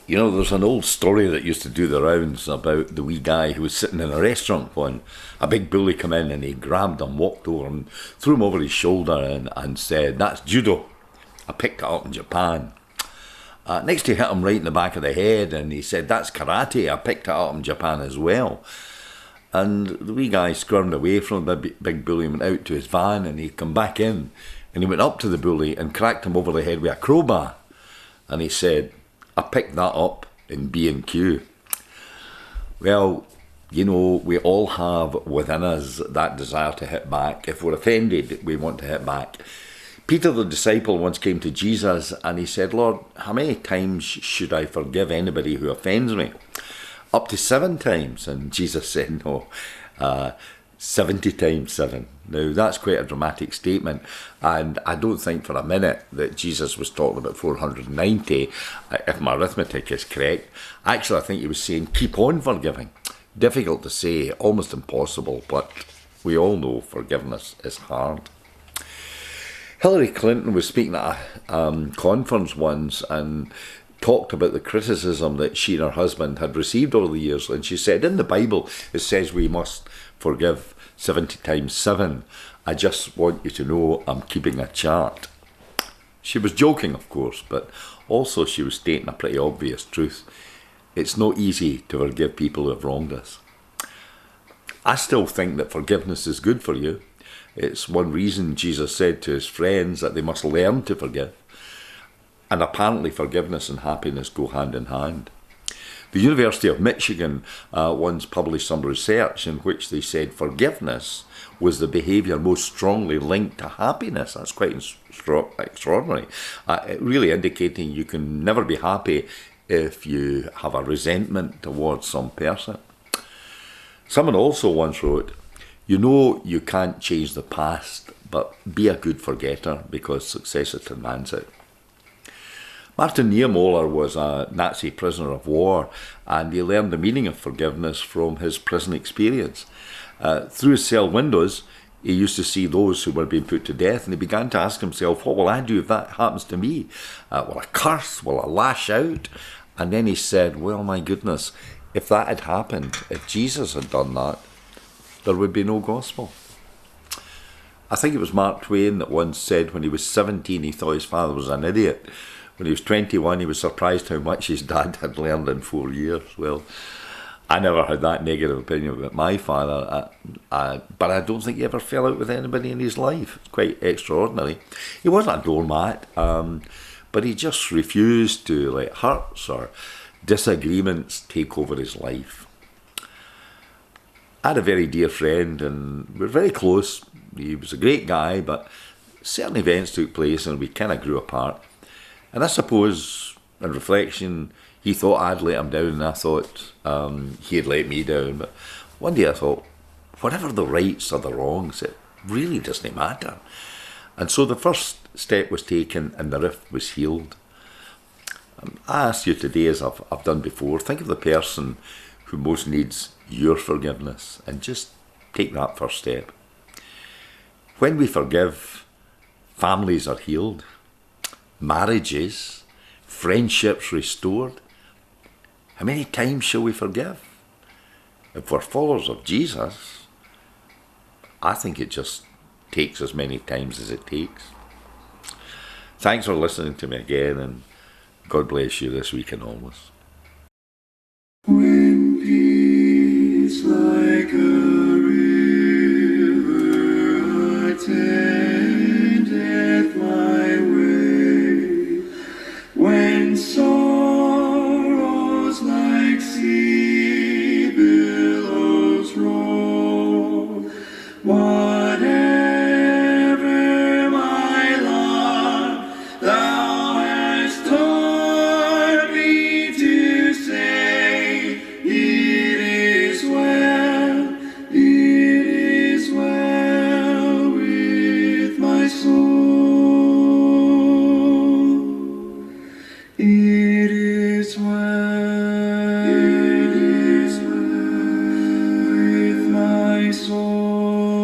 You know, there's an old story that used to do the rounds about the wee guy who was sitting in a restaurant when a big bully came in and he grabbed him, walked over and threw him over his shoulder and said, "That's judo. I picked it up in Japan." Next he hit him right in the back of the head and he said, "That's karate. I picked it up in Japan as well." And the wee guy squirmed away from the big bully and went out to his van, and he come back in and he went up to the bully and cracked him over the head with a crowbar. And he said, "I picked that up in B&Q." Well, you know, we all have within us that desire to hit back. If we're offended, we want to hit back. Peter the disciple once came to Jesus and he said, "Lord, how many times should I forgive anybody who offends me?" "Up to 7 times. And Jesus said, "No, 70 times 7. Now, that's quite a dramatic statement, and I don't think for a minute that Jesus was talking about 490, if my arithmetic is correct. Actually, I think he was saying, keep on forgiving. Difficult to say, almost impossible, but we all know forgiveness is hard. Hillary Clinton was speaking at a conference once and talked about the criticism that she and her husband had received over the years. And she said, in the Bible, it says we must forgive 70 times 7. I just want you to know I'm keeping a chart. She was joking, of course, but also she was stating a pretty obvious truth. It's not easy to forgive people who have wronged us. I still think that forgiveness is good for you. It's one reason Jesus said to his friends that they must learn to forgive. And apparently forgiveness and happiness go hand in hand. The University of Michigan once published some research in which they said forgiveness was the behaviour most strongly linked to happiness. That's quite extraordinary. Really indicating you can never be happy if you have a resentment towards some person. Someone also once wrote, you know you can't change the past, but be a good forgetter because successor demands it. Martin Niemöller was a Nazi prisoner of war, and he learned the meaning of forgiveness from his prison experience. Through his cell windows, he used to see those who were being put to death, and he began to ask himself, what will I do if that happens to me? Will I curse? Will I lash out? And then he said, well, my goodness, if that had happened, if Jesus had done that, there would be no gospel. I think it was Mark Twain that once said when he was 17 he thought his father was an idiot. When he was 21 he was surprised how much his dad had learned in 4 years. Well, I never had that negative opinion about my father, but I don't think he ever fell out with anybody in his life. It's quite extraordinary. He wasn't a doormat, but he just refused to let hurts or disagreements take over his life. I had a very dear friend and we were very close. He was a great guy, but certain events took place and we kind of grew apart. And I suppose, in reflection, he thought I'd let him down and I thought he had let me down. But one day I thought, whatever the rights or the wrongs, it really doesn't matter. And so the first step was taken and the rift was healed. I ask you today, as I've done before, think of the person who most needs your forgiveness and just take that first step. When we forgive, families are healed, marriages, friendships restored. How many times shall we forgive? If we're followers of Jesus, I think it just takes as many times as it takes. Thanks for listening to me again, and God bless you this week and always. When peace like a river attendeth my way, when sorrows like sea billows roll, whatever my lot thou hast taught me to say, it is well with my soul. It is well with my soul.